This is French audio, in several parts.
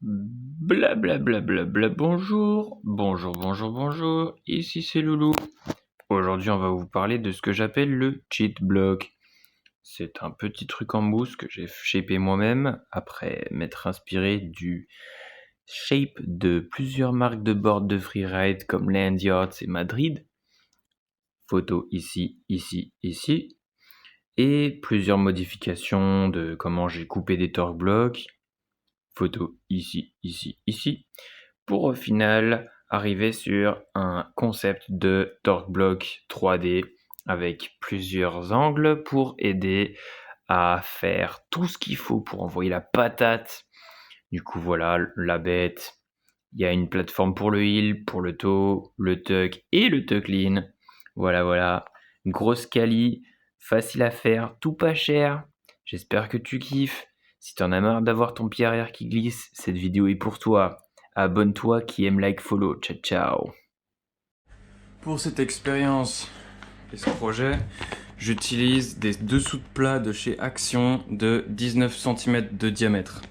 Blablabla, bonjour, ici c'est Loulou. Aujourd'hui on va vous parler de ce que j'appelle le cheat block. C'est un petit truc en mousse que j'ai shapé moi-même après m'être inspiré du shape de plusieurs marques de board de freeride comme Land Yachts et Madrid. Photo ici, et plusieurs modifications de comment j'ai coupé des torque blocks. Photo ici, pour au final arriver sur un concept de torque block 3D avec plusieurs angles pour aider à faire tout ce qu'il faut pour envoyer la patate. Du coup voilà la bête. Il y a une plateforme pour le heel, pour le toe, le tuck et le tuck lean. Voilà. Une grosse quali, facile à faire, tout pas cher. J'espère que tu kiffes. Si t'en as marre d'avoir ton pied arrière qui glisse, cette vidéo est pour toi. Abonne-toi qui aime like follow. Ciao. Pour cette expérience et ce projet, j'utilise des dessous de plat de chez Action de 19 cm de diamètre.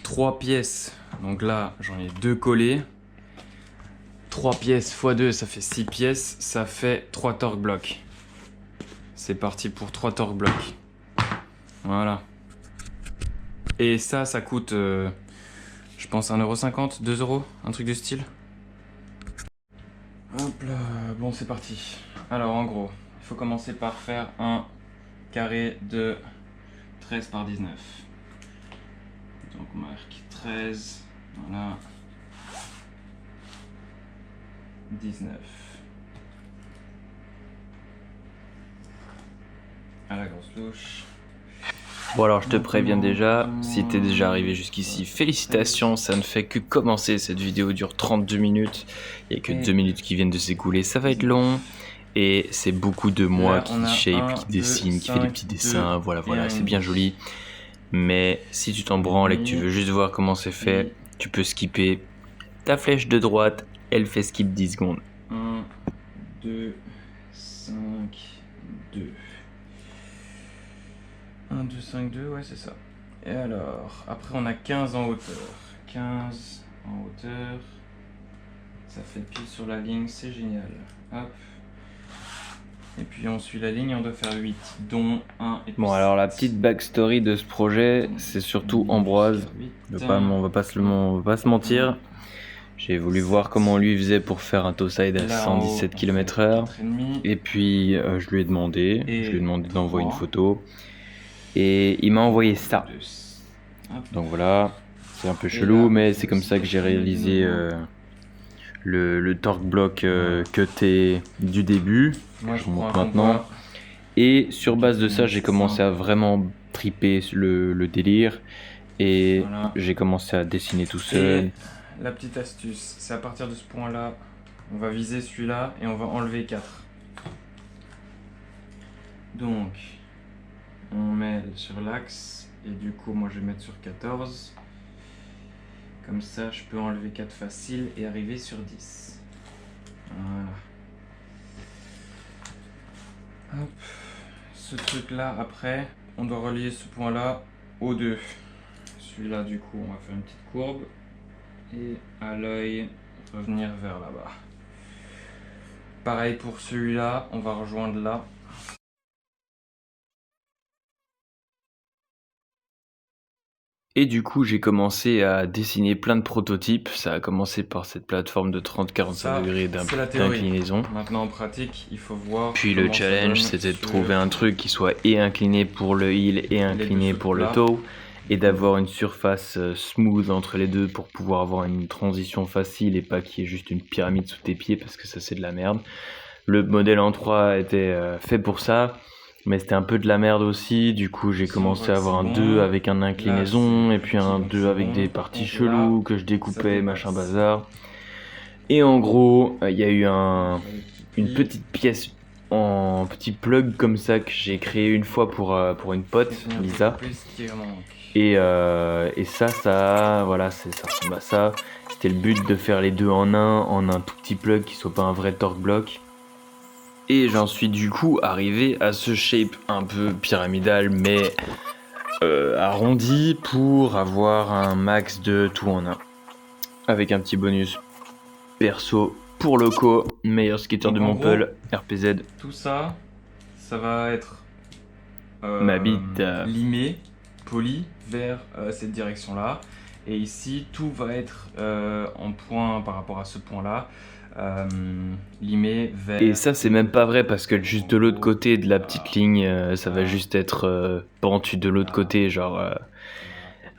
3 pièces, donc là j'en ai 2 collés. 3 pièces x 2, ça fait 6 pièces, ça fait 3 torque blocs. C'est parti pour 3 torque blocs. Voilà. Et ça coûte, je pense, 1,50€, 2€, un truc du style. Hop là, bon c'est parti. Alors en gros, il faut commencer par faire un carré de 13 par 19. Donc on marque 13, voilà, 19. À la grosse louche. Bon alors je te préviens déjà, si t'es déjà arrivé jusqu'ici, félicitations, ça ne fait que commencer, cette vidéo dure 32 minutes, il n'y a que 2 minutes qui viennent de s'écouler, ça va être long, et c'est beaucoup de moi qui shape, qui dessine, qui fait des petits dessins, voilà, c'est bien joli, mais si tu t'en branles et que tu veux juste voir comment c'est fait, tu peux skipper, ta flèche de droite, elle fait skip 10 secondes. 1, 2, 5, 2. 1, 2, 5, 2, ouais c'est ça. Et alors, après on a 15 en hauteur. 15 en hauteur. Ça fait pile sur la ligne, c'est génial. Hop. Et puis on suit la ligne et on doit faire 8, dont 1 et puis Bon alors la petite backstory de ce projet, c'est surtout Ambroise, on va pas se mentir. J'ai voulu voir comment lui faisait pour faire un toe side à 117 km/h. Et puis je lui ai demandé d'envoyer une photo. Et il m'a envoyé ça. Donc voilà, c'est un peu chelou, mais c'est comme ça que j'ai réalisé le torque block cuté du début. Je montre maintenant. Et sur base de ça, j'ai commencé à vraiment triper le délire. Et voilà, j'ai commencé à dessiner tout seul. Et la petite astuce, c'est à partir de ce point-là, on va viser celui-là et on va enlever 4. Donc, on met sur l'axe et du coup, moi je vais mettre sur 14. Comme ça, je peux enlever 4 facile et arriver sur 10. Voilà. Hop. Ce truc-là, après, on doit relier ce point-là aux deux. Celui-là, du coup, on va faire une petite courbe et à l'œil, revenir vers là-bas. Pareil pour celui-là, on va rejoindre là. Et du coup, j'ai commencé à dessiner plein de prototypes. Ça a commencé par cette plateforme de 30-45 degrés d'inclinaison. Maintenant, en pratique, il faut voir. Puis le challenge, c'était de trouver un truc qui soit et incliné pour le heel et incliné pour le toe. Et d'avoir une surface smooth entre les deux pour pouvoir avoir une transition facile et pas qu'il y ait juste une pyramide sous tes pieds parce que ça, c'est de la merde. Le modèle en 3 était fait pour ça. Mais c'était un peu de la merde aussi, du coup j'ai commencé à avoir un 2 avec un inclinaison, et puis un 2 avec des parties cheloues que je découpais, machin bazar. Et en gros, il y a eu une petite pièce en petit plug comme ça que j'ai créé une fois pour une pote, Lisa. Et ça, voilà, ça ressemble à ça. C'était le but de faire les deux en un tout petit plug qui soit pas un vrai torque block. Et j'en suis du coup arrivé à ce shape un peu pyramidal mais arrondi pour avoir un max de tout en un. Avec un petit bonus perso pour Loco, meilleur skater Donc, de en Montpellier, RPZ. Tout ça, ça va être Ma bite. limé, poli vers cette direction-là. Et ici, tout va être en point par rapport à ce point-là. Limé vers... Et ça, c'est même pas vrai parce que juste de l'autre côté de la petite ligne, ça va juste être pentu de l'autre côté, genre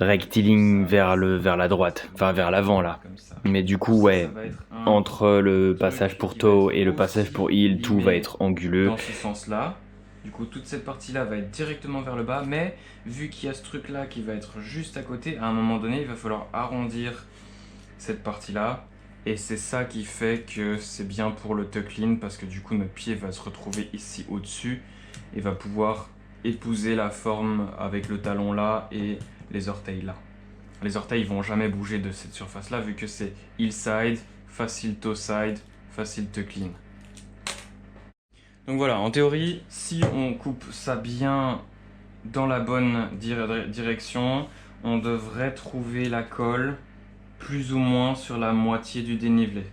rectiligne vers la droite, enfin vers l'avant là. Mais du coup, ouais, entre le passage pour toe et le passage pour heel, tout va être anguleux. Dans ce sens-là. Du coup, toute cette partie-là va être directement vers le bas, mais vu qu'il y a ce truc-là qui va être juste à côté, à un moment donné, il va falloir arrondir cette partie-là. Et c'est ça qui fait que c'est bien pour le tuck in, parce que du coup, notre pied va se retrouver ici au-dessus et va pouvoir épouser la forme avec le talon là et les orteils là. Les orteils vont jamais bouger de cette surface-là, vu que c'est heel side, facile toe side, facile tuck in. Donc voilà, en théorie, si on coupe ça bien dans la bonne direction, on devrait trouver la colle plus ou moins sur la moitié du dénivelé.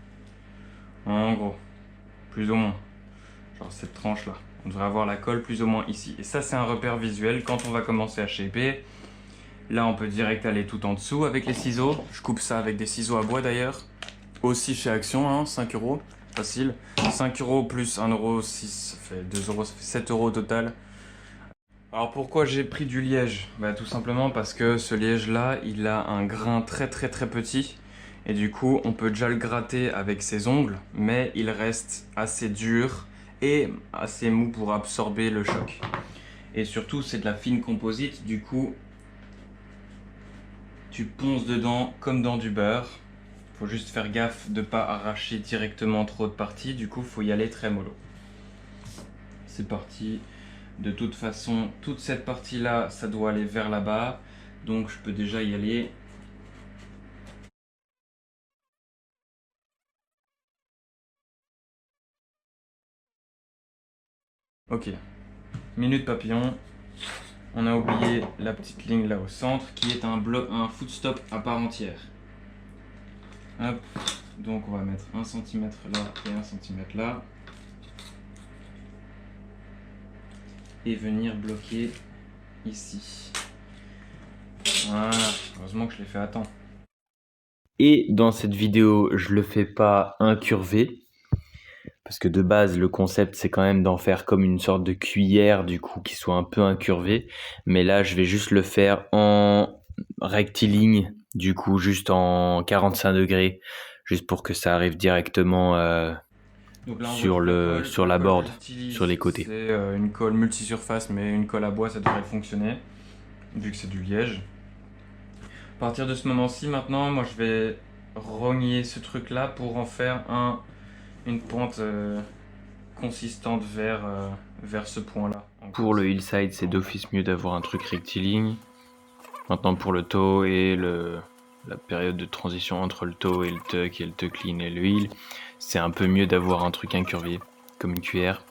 En gros, plus ou moins. Genre cette tranche-là. On devrait avoir la colle plus ou moins ici. Et ça, c'est un repère visuel quand on va commencer à shaper. Là, on peut direct aller tout en dessous avec les ciseaux. Je coupe ça avec des ciseaux à bois d'ailleurs. Aussi chez Action, hein, 5 €. Facile. 5 € plus 1,06 €, ça fait 2 €, ça fait 7 € au total. Alors pourquoi j'ai pris du liège? Bah, tout simplement parce que ce liège là, il a un grain très petit. Et du coup, on peut déjà le gratter avec ses ongles, mais il reste assez dur et assez mou pour absorber le choc. Et surtout, c'est de la fine composite, du coup, tu ponces dedans comme dans du beurre. Faut juste faire gaffe de ne pas arracher directement trop de parties, du coup faut y aller très mollo. C'est parti. De toute façon, toute cette partie là, ça doit aller vers là-bas, donc je peux déjà y aller. Ok, minute papillon. On a oublié la petite ligne là au centre qui est un footstop à part entière. Hop. Donc on va mettre 1 cm là et 1 cm là. Et venir bloquer ici. Voilà, heureusement que je l'ai fait à temps. Et dans cette vidéo, je le fais pas incurvé. Parce que de base, le concept, c'est quand même d'en faire comme une sorte de cuillère, du coup, qui soit un peu incurvé. Mais là, je vais juste le faire en rectiligne, du coup, juste en 45 degrés, juste pour que ça arrive directement Donc là, sur la board, sur les côtés. C'est une colle multisurface, mais une colle à bois, ça devrait fonctionner, vu que c'est du liège. À partir de ce moment-ci, maintenant, moi, je vais rogner ce truc-là pour en faire une pointe consistante vers ce point-là. Pour le hillside, c'est d'office mieux d'avoir un truc rectiligne. Maintenant, pour le toe et la période de transition entre le toe et le tuck in et le heel, c'est un peu mieux d'avoir un truc incurvé, comme une cuillère.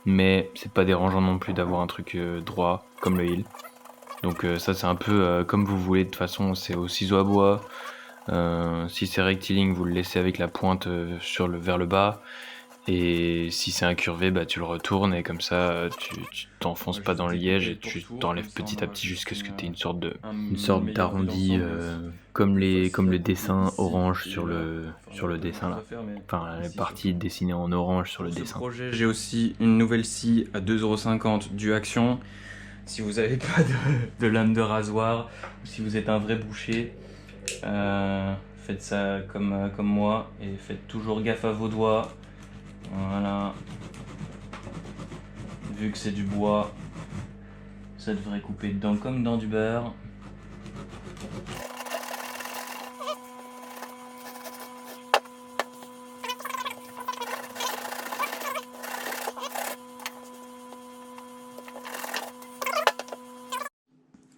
Mais c'est pas dérangeant non plus d'avoir un truc droit, comme le heel. Donc ça, c'est un peu comme vous voulez. De toute façon, c'est au ciseau à bois. Si c'est rectiligne, vous le laissez avec la pointe vers le bas. Et si c'est incurvé, bah tu le retournes et comme ça tu t'enfonces pas dans le liège et tu t'enlèves petit à petit jusqu'à ce que tu aies une sorte d'arrondi comme le dessin orange sur le dessin là. Enfin la partie dessinée en orange sur le dessin. Projet, j'ai aussi une nouvelle scie à 2,50 € du Action. Si vous n'avez pas de lame de rasoir ou si vous êtes un vrai boucher, faites ça comme moi et faites toujours gaffe à vos doigts. Voilà. Vu que c'est du bois, ça devrait couper dedans comme dans du beurre.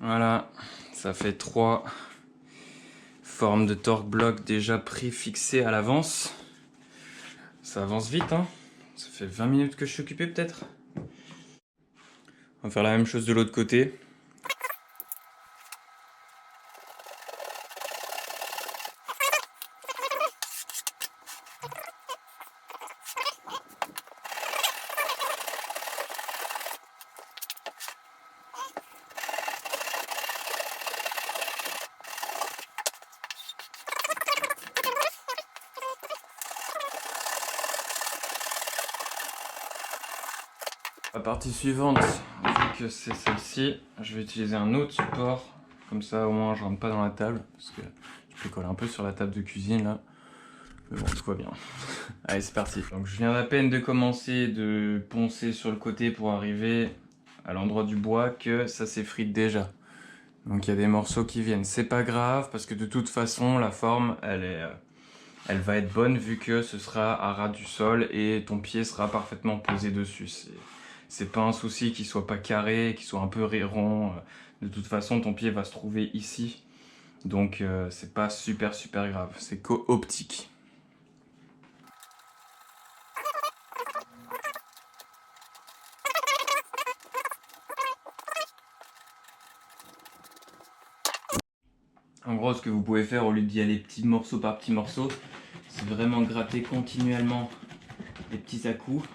Voilà, ça fait 3 formes de torque bloc déjà préfixées à l'avance. Ça avance vite, hein. Ça fait 20 minutes que je suis occupé peut-être. On va faire la même chose de l'autre côté. La partie suivante, vu que c'est celle-ci, je vais utiliser un autre support. Comme ça, au moins, je rentre pas dans la table. Parce que je peux coller un peu sur la table de cuisine, là. Mais bon, tout va bien. Allez, c'est parti. Donc, je viens à peine de commencer de poncer sur le côté pour arriver à l'endroit du bois que ça s'effrite déjà. Donc, il y a des morceaux qui viennent. C'est pas grave, parce que de toute façon, la forme, elle va être bonne vu que ce sera à ras du sol et ton pied sera parfaitement posé dessus. C'est pas un souci qu'il soit pas carré, qu'il soit un peu rond. De toute façon, ton pied va se trouver ici. Donc c'est pas super grave, c'est qu'optique. En gros, ce que vous pouvez faire au lieu d'y aller petit morceau par petit morceau, c'est vraiment gratter continuellement les petits à-coups.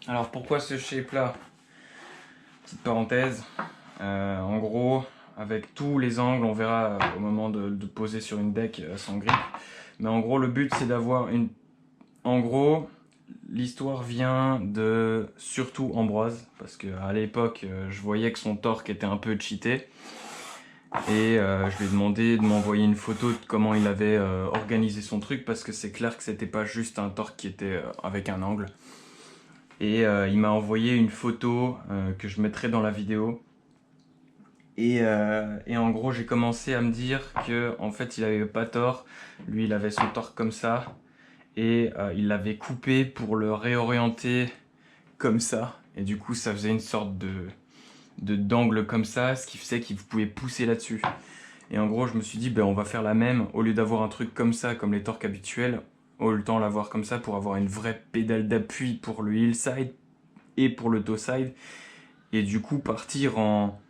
Alors pourquoi ce shape là? Petite parenthèse, en gros avec tous les angles on verra au moment de poser sur une deck sans grip, mais en gros le but c'est d'avoir une... En gros l'histoire vient de surtout Ambroise, parce qu'à l'époque je voyais que son torque était un peu cheaté et je lui ai demandé de m'envoyer une photo de comment il avait organisé son truc, parce que c'est clair que c'était pas juste un torque qui était avec un angle. Et il m'a envoyé une photo que je mettrai dans la vidéo. Et en gros, j'ai commencé à me dire que en fait, il avait pas tort. Lui, il avait son torque comme ça. Et il l'avait coupé pour le réorienter comme ça. Et du coup, ça faisait une sorte d'angle comme ça, ce qui faisait qu'il pouvait pousser là-dessus. Et en gros, je me suis dit, ben, on va faire la même. Au lieu d'avoir un truc comme ça, comme les torques habituels, autant l'avoir comme ça pour avoir une vraie pédale d'appui pour le hillside et pour le toe side, et du coup partir en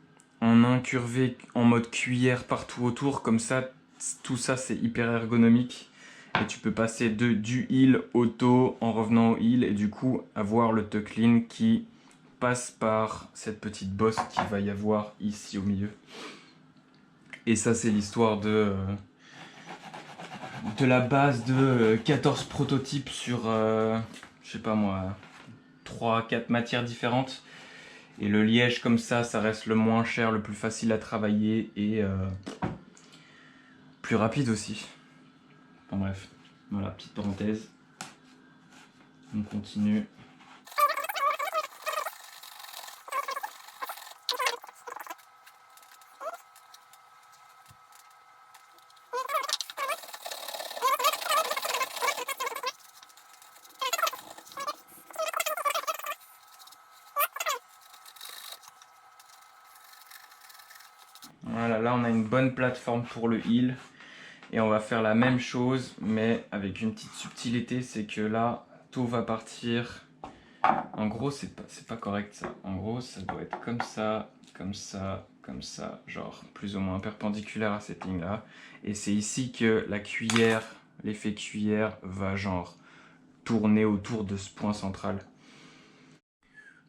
incurvé en mode cuillère partout autour, comme ça tout ça c'est hyper ergonomique et tu peux passer du heel au toe en revenant au heel, et du coup avoir le toe clean qui passe par cette petite bosse qu'il va y avoir ici au milieu. Et ça c'est l'histoire de la base de 14 prototypes sur, je sais pas moi, 3-4 matières différentes. Et le liège comme ça reste le moins cher, le plus facile à travailler et plus rapide aussi. Enfin bref, voilà, petite parenthèse. On continue. Voilà, là on a une bonne plateforme pour le heel. Et on va faire la même chose, mais avec une petite subtilité, c'est que là, tout va partir. En gros, c'est pas correct ça. En gros, ça doit être comme ça, comme ça, comme ça, genre plus ou moins perpendiculaire à cette ligne-là. Et c'est ici que la cuillère, l'effet cuillère, va genre tourner autour de ce point central.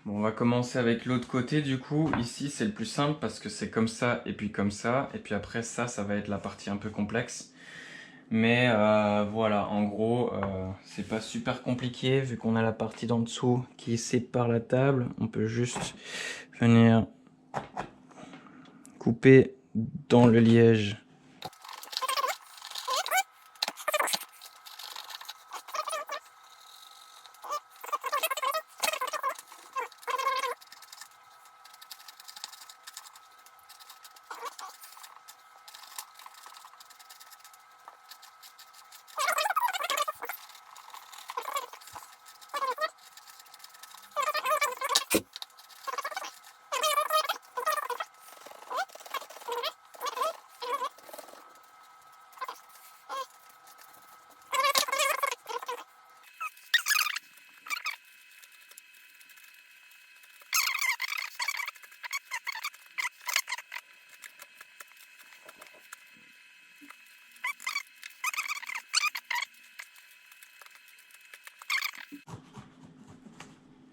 Bon, on va commencer avec l'autre côté du coup. Ici, c'est le plus simple parce que c'est comme ça et puis comme ça. Et puis après, ça va être la partie un peu complexe. Mais voilà, en gros, c'est pas super compliqué vu qu'on a la partie d'en dessous qui sépare la table. On peut juste venir couper dans le liège.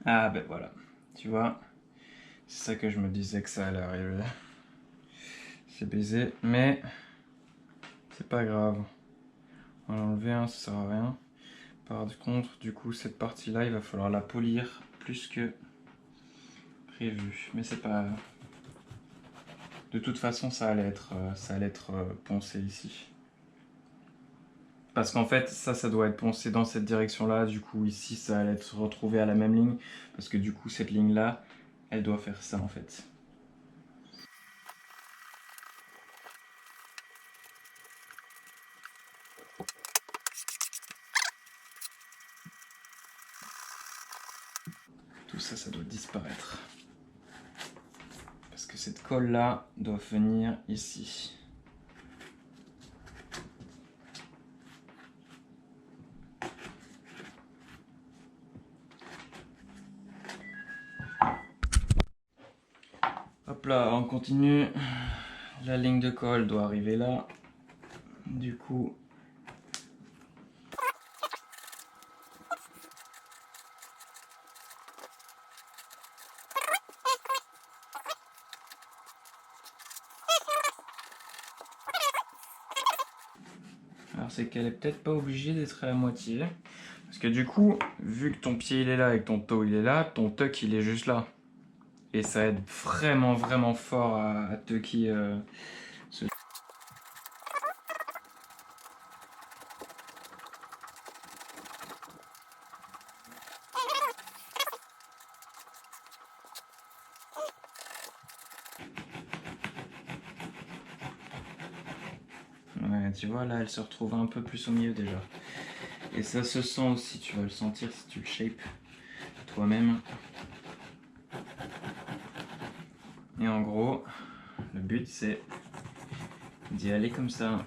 Ah ben voilà, tu vois, c'est ça que je me disais que ça allait arriver. C'est baisé, mais c'est pas grave. On va l'enlever, hein, ça sert à rien. Par contre, du coup, cette partie-là, il va falloir la polir plus que prévu. Mais c'est pas... De toute façon, ça allait être poncé ici. Parce qu'en fait, ça doit être poncé dans cette direction-là. Du coup, ici, ça allait être retrouvé à la même ligne. Parce que du coup, cette ligne-là, elle doit faire ça, en fait. Tout ça, ça doit disparaître. Parce que cette colle-là doit venir ici. Hop là, on continue. La ligne de colle doit arriver là. Du coup... Alors c'est qu'elle est peut-être pas obligée d'être à la moitié. Parce que du coup, vu que ton pied il est là et que ton toe il est là, ton tuck il est juste là. Et ça aide vraiment vraiment fort à tucker ce... Ouais, tu vois là elle se retrouve un peu plus au milieu déjà. Et ça se sent aussi, tu vas le sentir si tu le shapes toi-même. Et en gros, le but c'est d'y aller comme ça.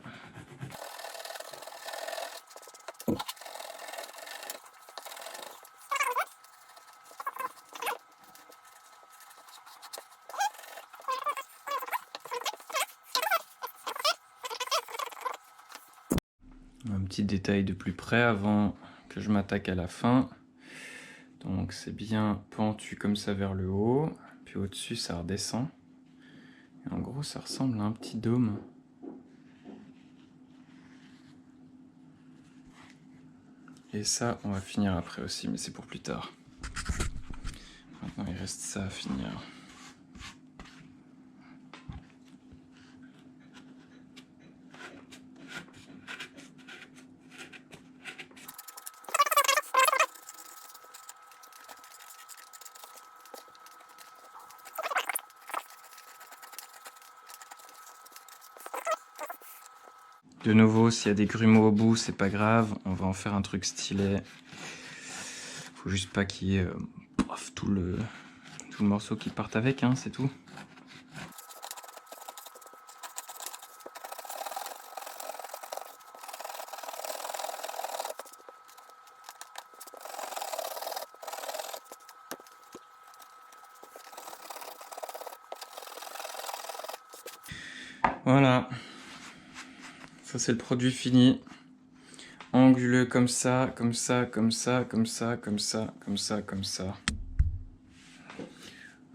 Un petit détail de plus près avant que je m'attaque à la fin. Donc c'est bien pentu comme ça vers le haut, puis au-dessus ça redescend. Et en gros ça ressemble à un petit dôme. Et ça on va finir après aussi, mais c'est pour plus tard. Maintenant il reste ça à finir. De nouveau, s'il y a des grumeaux au bout, c'est pas grave, on va en faire un truc stylé. Faut juste pas qu'il y ait tout le morceau qui parte avec, hein, c'est tout. Voilà, ça c'est le produit fini. Anguleux comme ça, comme ça, comme ça, comme ça, comme ça, comme ça, comme ça.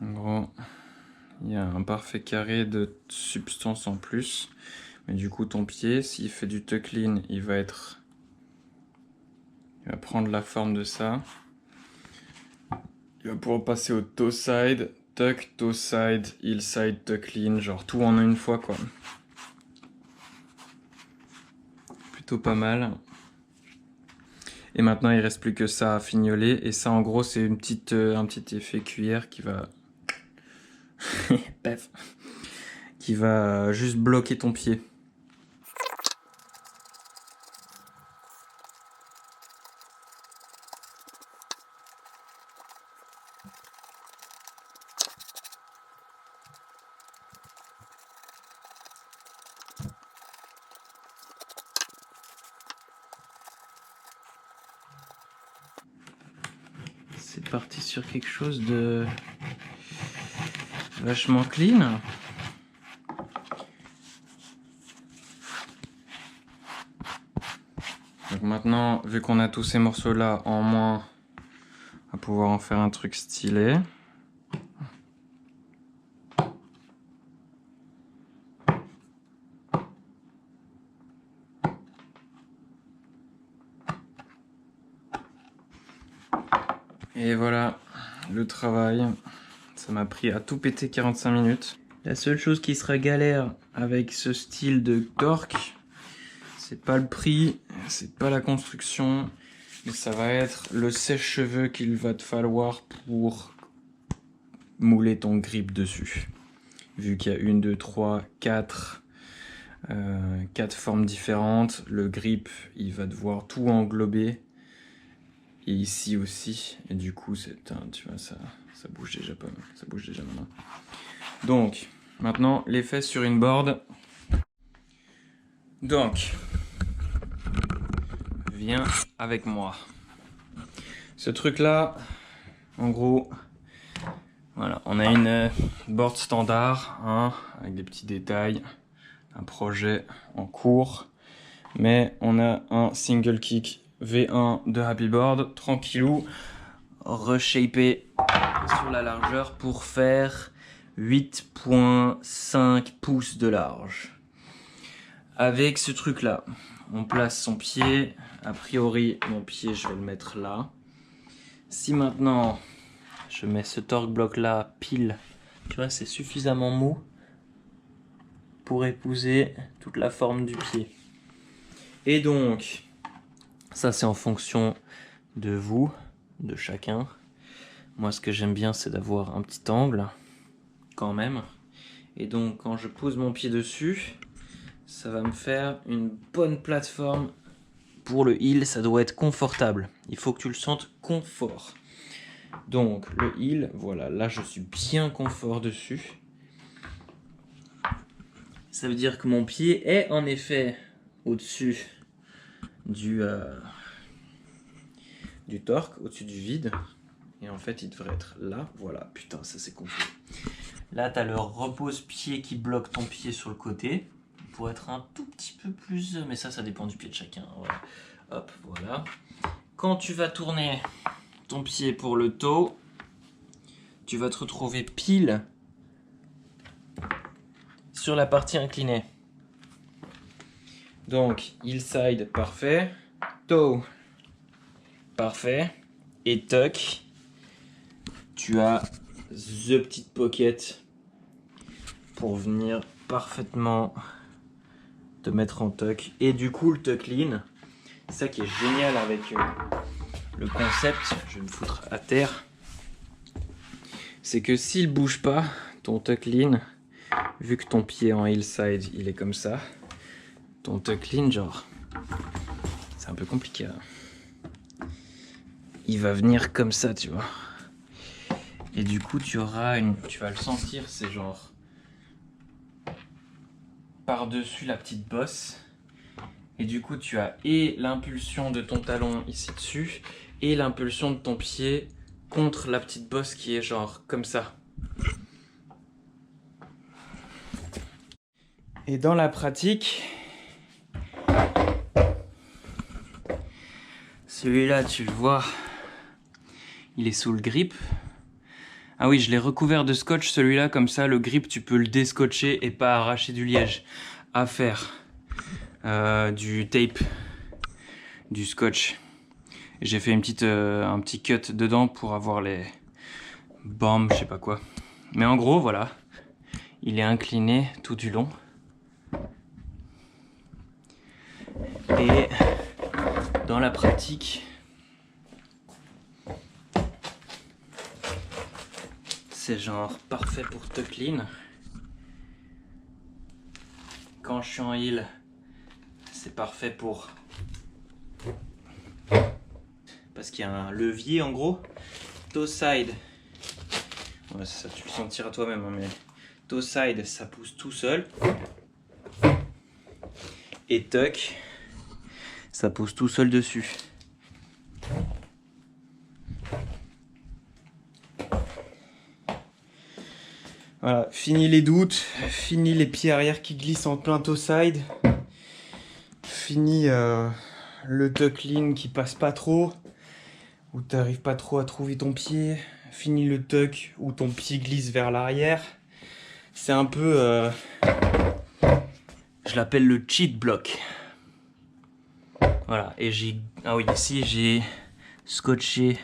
En gros, il y a un parfait carré de substance en plus. Mais du coup, ton pied, s'il fait du tuck lean, il va prendre la forme de ça. Il va pouvoir passer au toe side, tuck, toe side, heel side, tuck lean, genre tout en une fois quoi. Plutôt pas mal. Et maintenant il reste plus que ça à fignoler, et ça en gros c'est un petit effet cuillère qui va... Pef. Qui va juste bloquer ton pied. C'est parti sur quelque chose de vachement clean. Donc maintenant, vu qu'on a tous ces morceaux là en moins, On va pouvoir en faire un truc stylé. Et voilà le travail. Ça m'a pris à tout péter 45 minutes. La seule chose qui sera galère avec ce style de torque, c'est pas le prix, c'est pas la construction, mais ça va être le sèche-cheveux qu'il va te falloir pour mouler ton grip dessus. Vu qu'il y a 1, 2, 3, 4 formes différentes, le grip il va devoir tout englober. Et ici aussi, et du coup tu vois ça bouge déjà pas, ça bouge déjà maintenant. Donc maintenant les fesses sur une board. Donc viens avec moi. Ce truc là, en gros, voilà, on a une board standard, hein, avec des petits détails, un projet en cours, mais on a un single kick V1 de Happy Board, tranquillou, reshapé sur la largeur pour faire 8,5 pouces de large. Avec ce truc là, on place son pied, a priori mon pied je vais le mettre là. Si maintenant je mets ce torque bloc là pile, tu vois c'est suffisamment mou pour épouser toute la forme du pied. Et donc, ça c'est en fonction de vous, de chacun. Moi ce que j'aime bien c'est d'avoir un petit angle, quand même. Et donc quand je pose mon pied dessus, ça va me faire une bonne plateforme. Pour le heel, ça doit être confortable. Il faut que tu le sentes confort. Donc le heel, voilà, là je suis bien confort dessus. Ça veut dire que mon pied est en effet au-dessus du torque, au-dessus du vide. Et en fait, il devrait être là. Voilà, putain, ça c'est confort. Là, tu as le repose-pied qui bloque ton pied sur le côté. Pour être un tout petit peu plus... Mais ça dépend du pied de chacun. Voilà. Hop, voilà. Quand tu vas tourner ton pied pour le toe, tu vas te retrouver pile sur la partie inclinée. Donc, heel side, parfait. Toe, parfait. Et tuck, tu as the petite pocket pour venir parfaitement te mettre en tuck. Et du coup, le tuck lean, c'est ça qui est génial avec le concept, je vais me foutre à terre, c'est que s'il bouge pas, ton tuck lean, vu que ton pied en heel side, il est comme ça, ton tuck lean, genre, c'est un peu compliqué. Hein. Il va venir comme ça, tu vois. Et du coup, tu vas le sentir, c'est genre par-dessus la petite bosse. Et du coup, tu as et l'impulsion de ton talon ici dessus, et l'impulsion de ton pied contre la petite bosse qui est genre comme ça. Et dans la pratique, celui-là, tu le vois, il est sous le grip. Ah oui, je l'ai recouvert de scotch, celui-là, comme ça, le grip, tu peux le déscotcher et pas arracher du liège. À faire du tape, du scotch. J'ai fait un petit cut dedans pour avoir les bombes, je sais pas quoi. Mais en gros, voilà, il est incliné tout du long. Et dans la pratique, c'est genre parfait pour tuck lean. Quand je suis en heel, c'est parfait pour... Parce qu'il y a un levier en gros. Toe side, ouais, ça tu le sentiras toi-même, hein, mais toe side, ça pousse tout seul. Et tuck, ça pousse tout seul dessus. Voilà, fini les doutes, fini les pieds arrière qui glissent en plein toe side, fini le tuck lean qui passe pas trop. où t'arrives pas trop à trouver ton pied, finis le tuck où ton pied glisse vers l'arrière. C'est un peu... je l'appelle le cheat block. Voilà, et j'ai... Ah oui, ici j'ai scotché,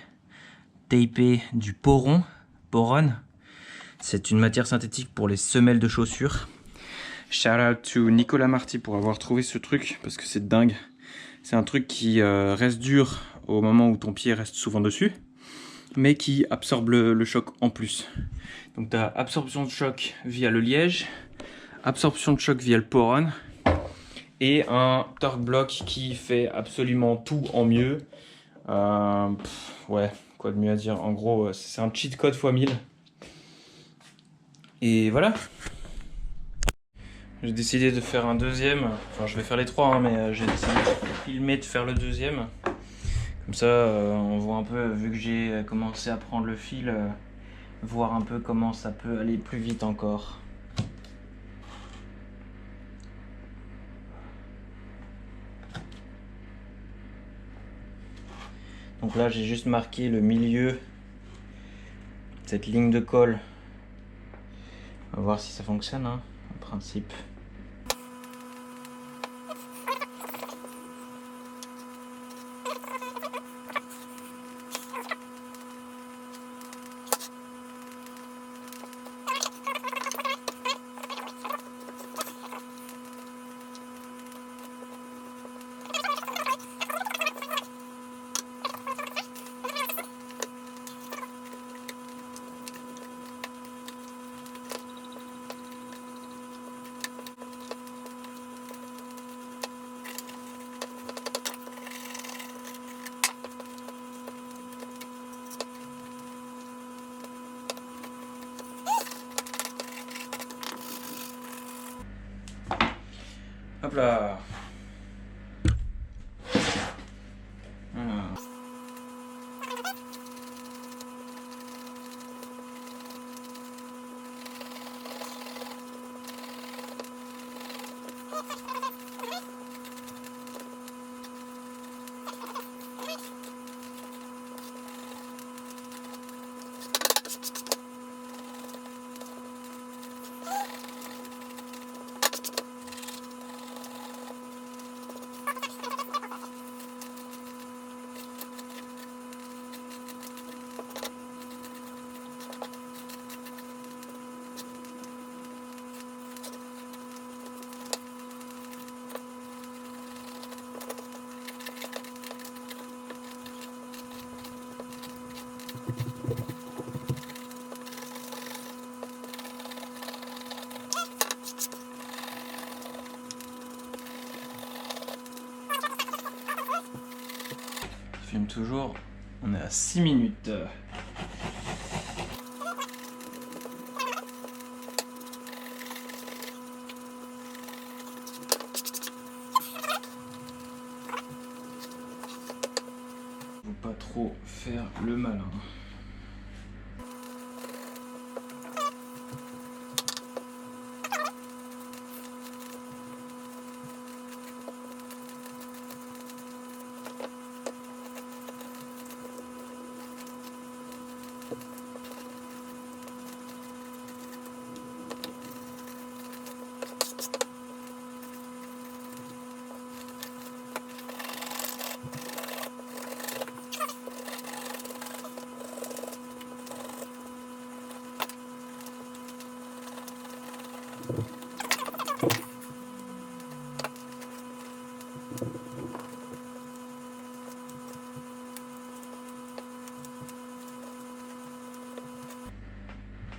tapé du poron. C'est une matière synthétique pour les semelles de chaussures. Shout out to Nicolas Marty pour avoir trouvé ce truc, parce que c'est dingue. C'est un truc qui reste dur au moment où ton pied reste souvent dessus, mais qui absorbe le choc en plus. Donc tu as absorption de choc via le liège, absorption de choc via le poron, et un torque block qui fait absolument tout en mieux. Ouais, quoi de mieux à dire. En gros, c'est un cheat code x 1000. Et voilà. J'ai décidé de faire un deuxième. Enfin, je vais faire les trois, hein, mais j'ai décidé de filmer, de faire le deuxième. Comme ça, on voit un peu, vu que j'ai commencé à prendre le fil, voir un peu comment ça peut aller plus vite encore. Donc là, j'ai juste marqué le milieu, cette ligne de colle. On va voir si ça fonctionne, hein, en principe. Hop là. Voilà. Je filme toujours, on est à 6 minutes. Faut pas trop faire le malin.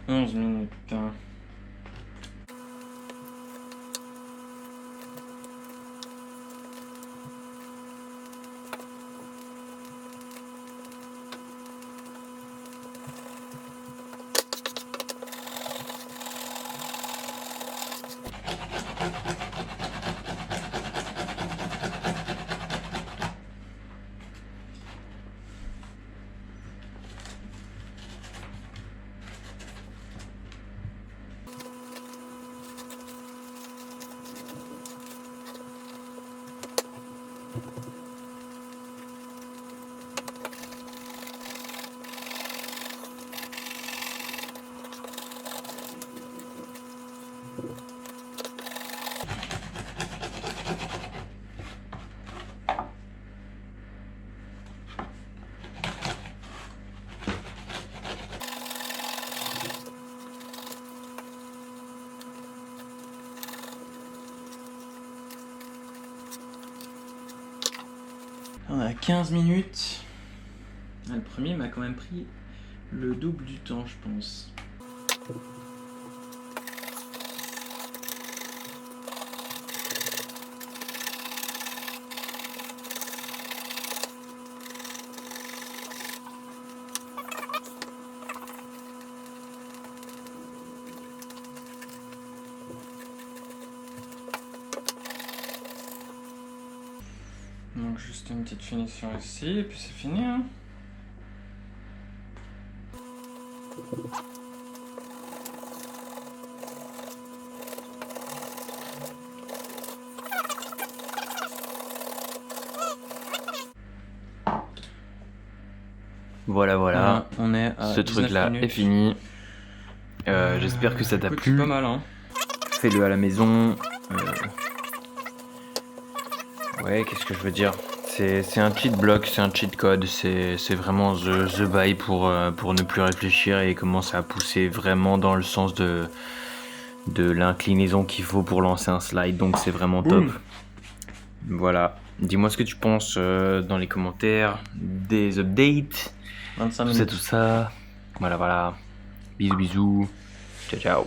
Onze minutes. 15 minutes. Le premier m'a quand même pris le double du temps, je pense. Donc juste une petite finition ici, et puis c'est fini. Hein. Voilà. On est à Ce 19 truc-là minutes. est fini. J'espère que ça t'a Écoute, plu. c'est pas mal, hein. Fais-le à la maison. Ouais, qu'est-ce que je veux dire? C'est un cheat block, c'est un cheat code, c'est vraiment the buy pour ne plus réfléchir et commencer à pousser vraiment dans le sens de l'inclinaison qu'il faut pour lancer un slide, donc c'est vraiment top. Voilà, dis-moi ce que tu penses dans les commentaires, des updates, 25 tout minutes. ça, voilà, bisous, ciao.